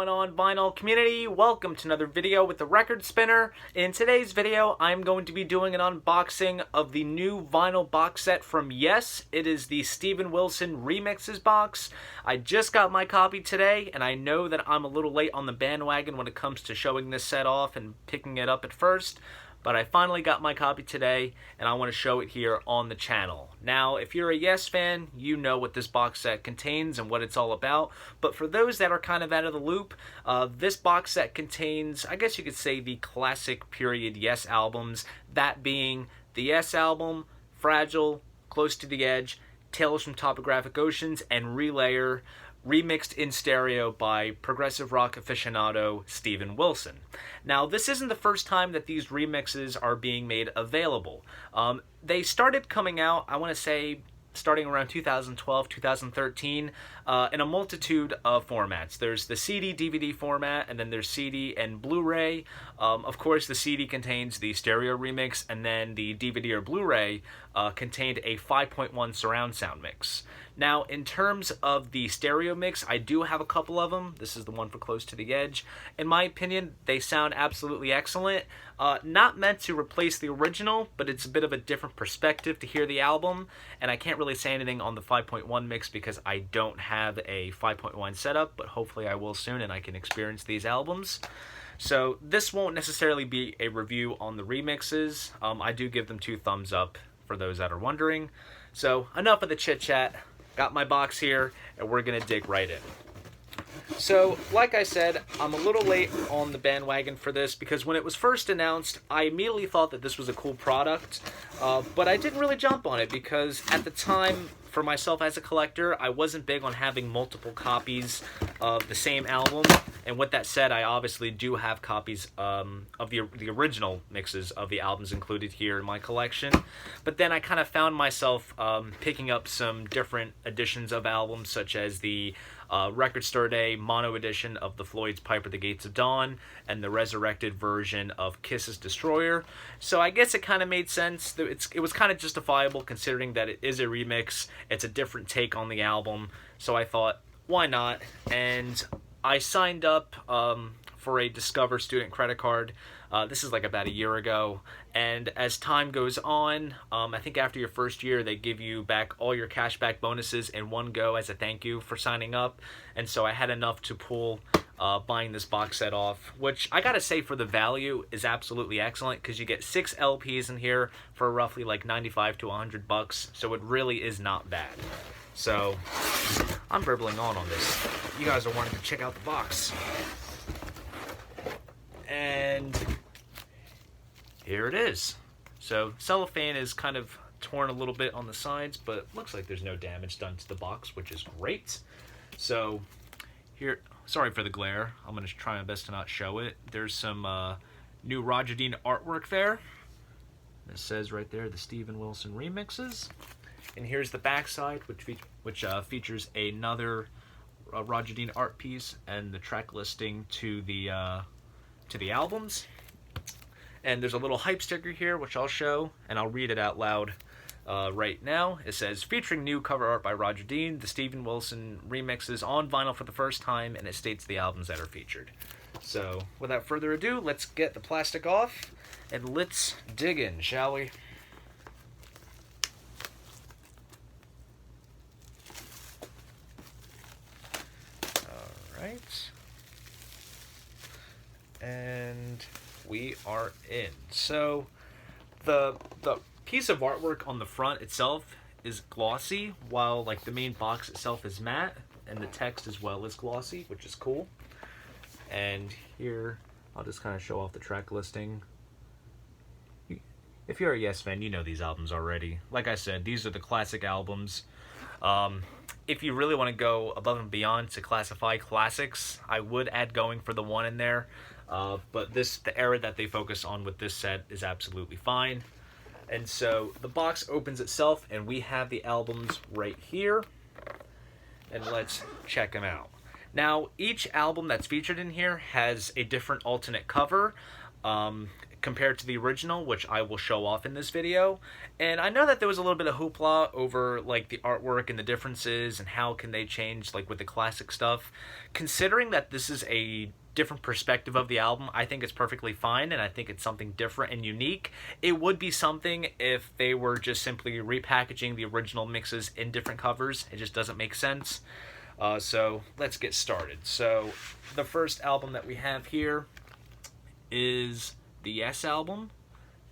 going on, vinyl community? Welcome to another video with the Record Spinner. In today's video, I'm going to be doing an unboxing of the new vinyl box set from Yes. It is the Steven Wilson Remixes box. I just got my copy today, and I know that I'm a little late on the bandwagon when it comes to showing this set off and picking it up at first. But I finally got my copy today, and I want to show it here on the channel. Now, if you're a Yes fan, you know what this box set contains and what it's all about. But for those that are kind of out of the loop, this box set contains, I guess you could say, the classic period Yes albums. That being the Yes album, Fragile, Close to the Edge, Tales from Topographic Oceans, and Relayer, remixed in stereo by progressive rock aficionado Steven Wilson. Now, this isn't the first time that these remixes are being made available. They started coming out, I want to say, starting around 2012, 2013, in a multitude of formats. There's the CD, DVD format, and then there's CD and Blu-ray. Of course, the CD contains the stereo remix, and then the DVD or Blu-ray contained a 5.1 surround sound mix. Now, in terms of the stereo mix, I do have a couple of them. This is the one for Close to the Edge. In my opinion, they sound absolutely excellent. Not meant to replace the original, but it's a bit of a different perspective to hear the album. And I can't really say anything on the 5.1 mix because I don't have a 5.1 setup, but hopefully I will soon and I can experience these albums. So this won't necessarily be a review on the remixes. I do give them 2 thumbs up for those that are wondering. So enough of the chit chat. Got my box here, and we're going to dig right in. So, like I said, I'm a little late on the bandwagon for this because when it was first announced, I immediately thought that this was a cool product, but I didn't really jump on it because at the time, for myself as a collector, I wasn't big on having multiple copies of the same album. And with that said, I obviously do have copies of the original mixes of the albums included here in my collection. But then I kind of found myself picking up some different editions of albums, such as the Record Store Day mono edition of the Floyd's Piper the Gates of Dawn and the resurrected version of Kiss's Destroyer. So I guess it kind of made sense. It was kind of justifiable considering that it is a remix. It's a different take on the album. So I thought, why not? And I signed up for a Discover student credit card. This is like about a year ago, and as time goes on, I think after your first year they give you back all your cashback bonuses in one go as a thank you for signing up. And so I had enough to pull buying this box set off, which I gotta say for the value is absolutely excellent because you get 6 LPs in here for roughly like 95 to 100 bucks, so it really is not bad. So I'm burbling on this. You guys are wanting to check out the box. And here it is. So cellophane is kind of torn a little bit on the sides, but looks like there's no damage done to the box, which is great. So here, sorry for the glare. I'm going to try my best to not show it. There's some new Roger Dean artwork there. It says right there, the Steven Wilson Remixes. And here's the backside, which features another Roger Dean art piece and the track listing to the albums. And there's a little hype sticker here, which I'll show, and I'll read it out loud right now. It says, featuring new cover art by Roger Dean, the Steven Wilson Remixes on vinyl for the first time, and it states the albums that are featured. So, without further ado, let's get the plastic off, and let's dig in, shall we? Alright. And we are in. So the piece of artwork on the front itself is glossy, while like the main box itself is matte, and the text as well is glossy, which is cool. And here I'll just kind of show off the track listing. If you're a Yes fan, you know these albums already. Like I said, these are the classic albums. If you really want to go above and beyond to classify classics, I would add Going for the One in there. But the era that they focus on with this set is absolutely fine. And so the box opens itself, and we have the albums right here. And let's check them out. Now, each album that's featured in here has a different alternate cover. compared to the original, which I will show off in this video. And I know that there was a little bit of hoopla over like the artwork and the differences and how can they change like with the classic stuff. Considering that this is a different perspective of the album, I think it's perfectly fine, and I think it's something different and unique. It would be something if they were just simply repackaging the original mixes in different covers. It just doesn't make sense. So let's get started. So the first album that we have here is the Yes album.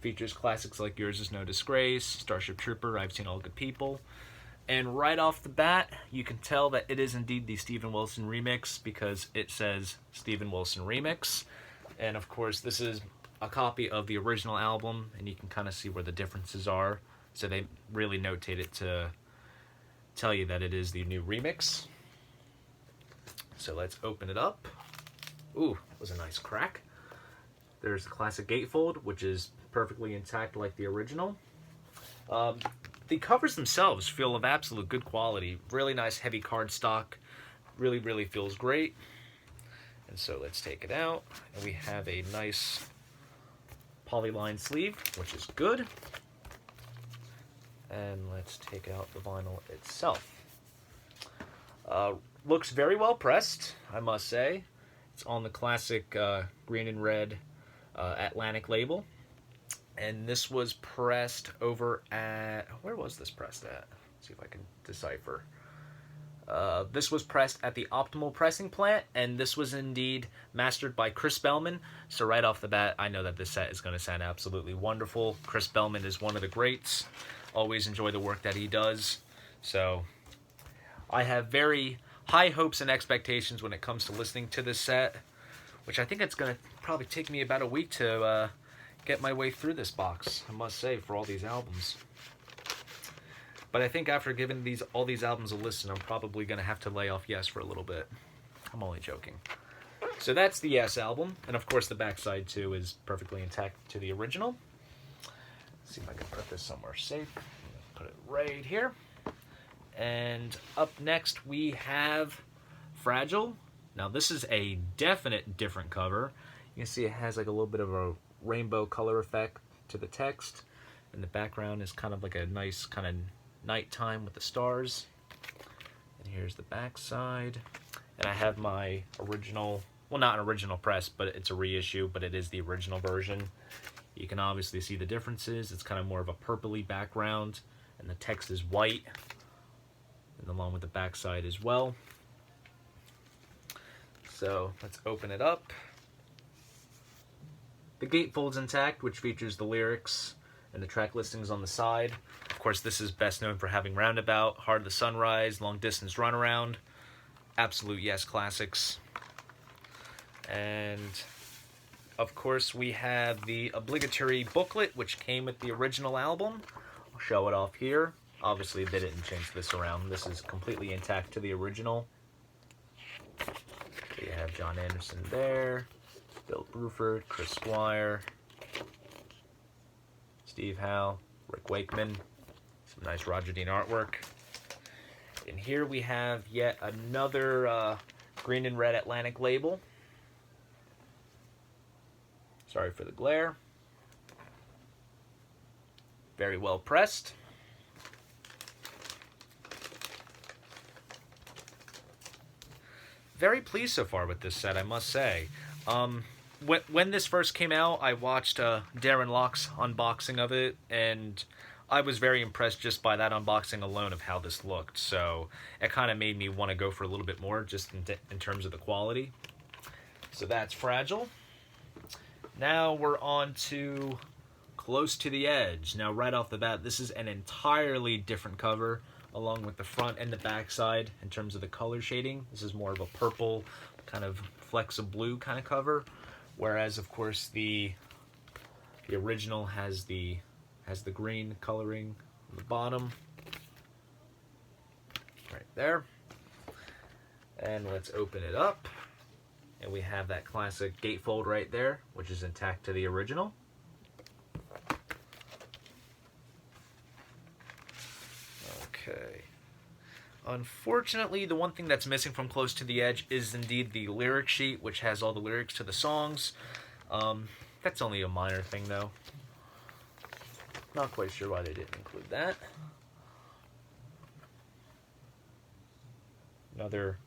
Features classics like Yours Is No Disgrace, Starship Trooper, I've Seen All Good People. And right off the bat, you can tell that it is indeed the Steven Wilson remix because it says Steven Wilson Remix. And of course, this is a copy of the original album, and you can kind of see where the differences are. So they really notate it to tell you that it is the new remix. So let's open it up. Ooh, that was a nice crack. There's the classic gatefold, which is perfectly intact like the original. The covers themselves feel of absolute good quality. Really nice heavy cardstock. Really feels great. And so let's take it out. And we have a nice polyline sleeve, which is good. And let's take out the vinyl itself. Looks very well pressed, I must say. It's on the classic green and red Atlantic label. And this was pressed over at... Where was this pressed at? Let's see if I can decipher. This was pressed at the Optimal Pressing Plant, and this was indeed mastered by Chris Bellman. So right off the bat, I know that this set is going to sound absolutely wonderful. Chris Bellman is one of the greats. Always enjoy the work that he does. So I have very high hopes and expectations when it comes to listening to this set, which I think it's going to probably take me about a week to get my way through this box, I must say, for all these albums. But I think after giving all these albums a listen, I'm probably going to have to lay off Yes for a little bit. I'm only joking. So that's the Yes album, and of course the backside too is perfectly intact to the original. Let's see if I can put this somewhere safe. Put it right here. And up next we have Fragile. Now this is a definite different cover. You can see it has like a little bit of a rainbow color effect to the text, and the background is kind of like a nice kind of nighttime with the stars. And here's the back side, and I have my original, well, not an original press, but it's a reissue, but it is the original version. You can obviously see the differences. It's kind of more of a purpley background, and the text is white, and along with the back side as well. So let's open it up. The gatefold's intact, which features the lyrics and the track listings on the side. Of course, this is best known for having Roundabout, Heart of the Sunrise, Long Distance Runaround. Absolute Yes classics. And of course, we have the obligatory booklet, which came with the original album. I'll show it off here. Obviously, they didn't change this around. This is completely intact to the original. So you have John Anderson there, Bill Bruford, Chris Squire, Steve Howe, Rick Wakeman, some nice Roger Dean artwork. And here we have yet another green and red Atlantic label. Sorry for the glare. Very well pressed. Very pleased so far with this set, I must say. When this first came out, I watched Darren Locke's unboxing of it, and I was very impressed just by that unboxing alone of how this looked. So it kind of made me want to go for a little bit more just in terms of the quality. So that's Fragile. Now we're on to Close to the Edge. Now right off the bat, this is an entirely different cover along with the front and the back side in terms of the color shading. This is more of a purple, kind of flecks of blue kind of cover, whereas of course the original has the green coloring on the bottom right there. And let's open it up, and we have that classic gatefold right there, which is intact to the original. Okay. Unfortunately, the one thing that's missing from Close to the Edge is indeed the lyric sheet, which has all the lyrics to the songs. That's only a minor thing, though. Not quite sure why they didn't include that. Another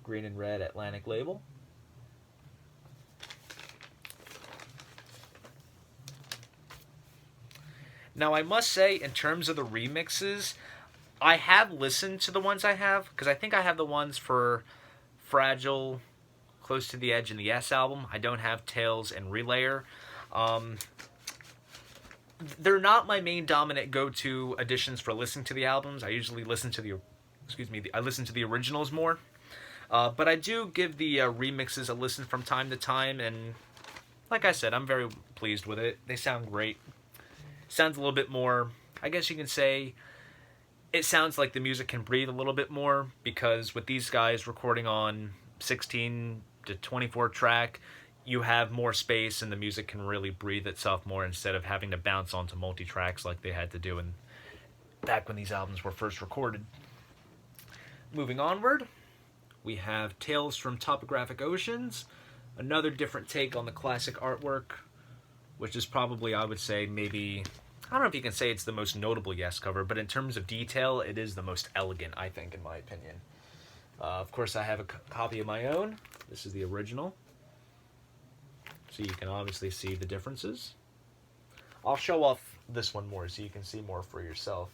green and red Atlantic label. Now, I must say, in terms of the remixes, I have listened to the ones I have, because I think I have the ones for Fragile, Close to the Edge, and the S album. I don't have Tales and Relayer. They're not my main dominant go-to additions for listening to the albums. I usually listen to I listen to the originals more. But I do give the remixes a listen from time to time, and like I said, I'm very pleased with it. They sound great. Sounds a little bit more, I guess you can say, it sounds like the music can breathe a little bit more, because with these guys recording on 16 to 24 track, you have more space and the music can really breathe itself more instead of having to bounce onto multi-tracks like they had to do back when these albums were first recorded. Moving onward, we have Tales from Topographic Oceans, another different take on the classic artwork, which is probably, I would say, maybe, I don't know if you can say it's the most notable Yes cover, but in terms of detail, it is the most elegant, I think, in my opinion. Of course, I have a copy of my own. This is the original, so you can obviously see the differences. I'll show off this one more so you can see more for yourself.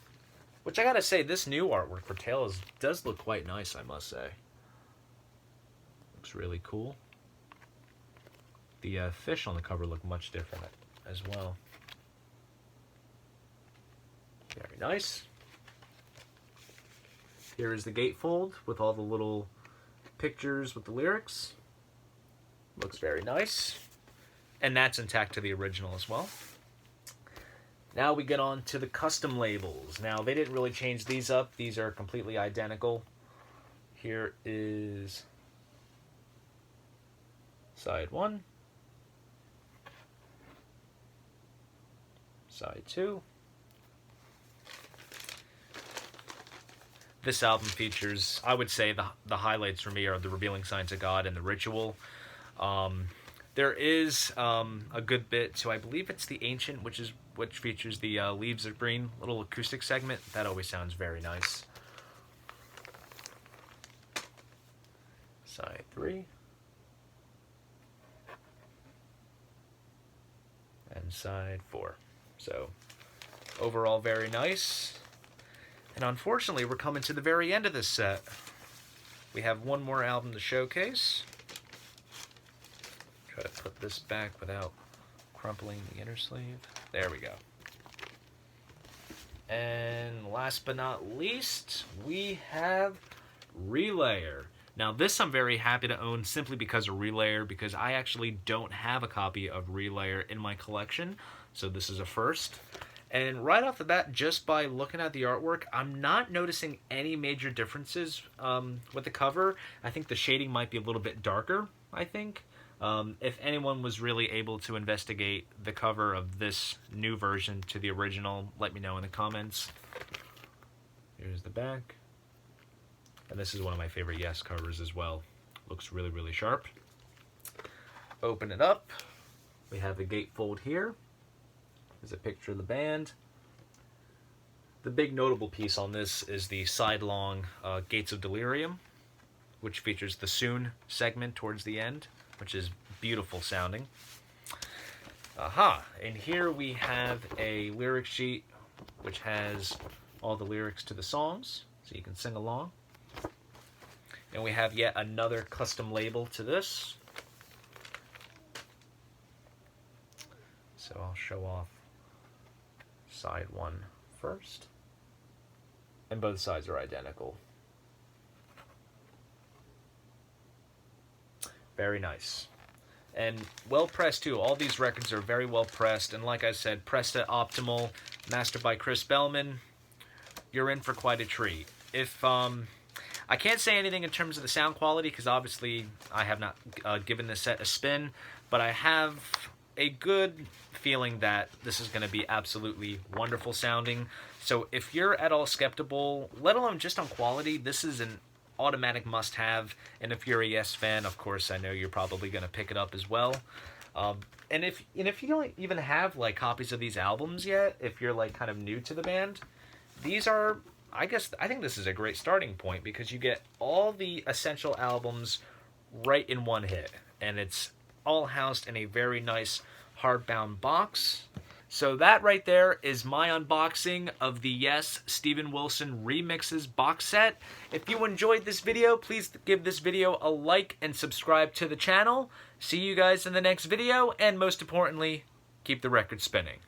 Which, I gotta say, this new artwork for Tales does look quite nice, I must say. Looks really cool. The fish on the cover look much different as well. Very nice. Here is the gatefold with all the little pictures with the lyrics. Looks very nice. And that's intact to the original as well. Now we get on to the custom labels. Now, they didn't really change these up. These are completely identical. Here is side 1. Side 2. This album features, I would say, the highlights for me are the Revealing Signs of God and the Ritual. There is a good bit to, I believe it's the Ancient, which features the Leaves of Green little acoustic segment. That always sounds very nice. Side 3. And side 4. So, overall, very nice. And unfortunately, we're coming to the very end of this set. We have one more album to showcase. Try to put this back without crumpling the inner sleeve. There we go. And last but not least, we have Relayer. Now, this I'm very happy to own simply because of Relayer, because I actually don't have a copy of Relayer in my collection. So this is a first. And right off the bat, just by looking at the artwork, I'm not noticing any major differences with the cover. I think the shading might be a little bit darker, I think. If anyone was really able to investigate the cover of this new version to the original, let me know in the comments. Here's the back. And this is one of my favorite Yes covers as well. Looks really, really sharp. Open it up. We have the gatefold here. There's a picture of the band. The big notable piece on this is the sidelong Gates of Delirium, which features the Soon segment towards the end, which is beautiful sounding. And here we have a lyric sheet which has all the lyrics to the songs, so you can sing along. And we have yet another custom label to this. So I'll show off side 1 first. And both sides are identical. Very nice. And well pressed too. All these records are very well pressed. And like I said, pressed at optimal, mastered by Chris Bellman. You're in for quite a treat. If I can't say anything in terms of the sound quality, because obviously I have not given this set a spin, but I have a good feeling that this is going to be absolutely wonderful sounding. So if you're at all skeptical, let alone just on quality, this is an automatic must-have, and if you're a Yes fan, of course, I know you're probably going to pick it up as well. And if you don't even have like copies of these albums yet, if you're like kind of new to the band, these are, I think this is a great starting point because you get all the essential albums right in one hit, and it's all housed in a very nice hardbound box. So that right there is my unboxing of the Yes Steven Wilson Remixes box set. If you enjoyed this video, please give this video a like and subscribe to the channel. See you guys in the next video, and most importantly, keep the record spinning.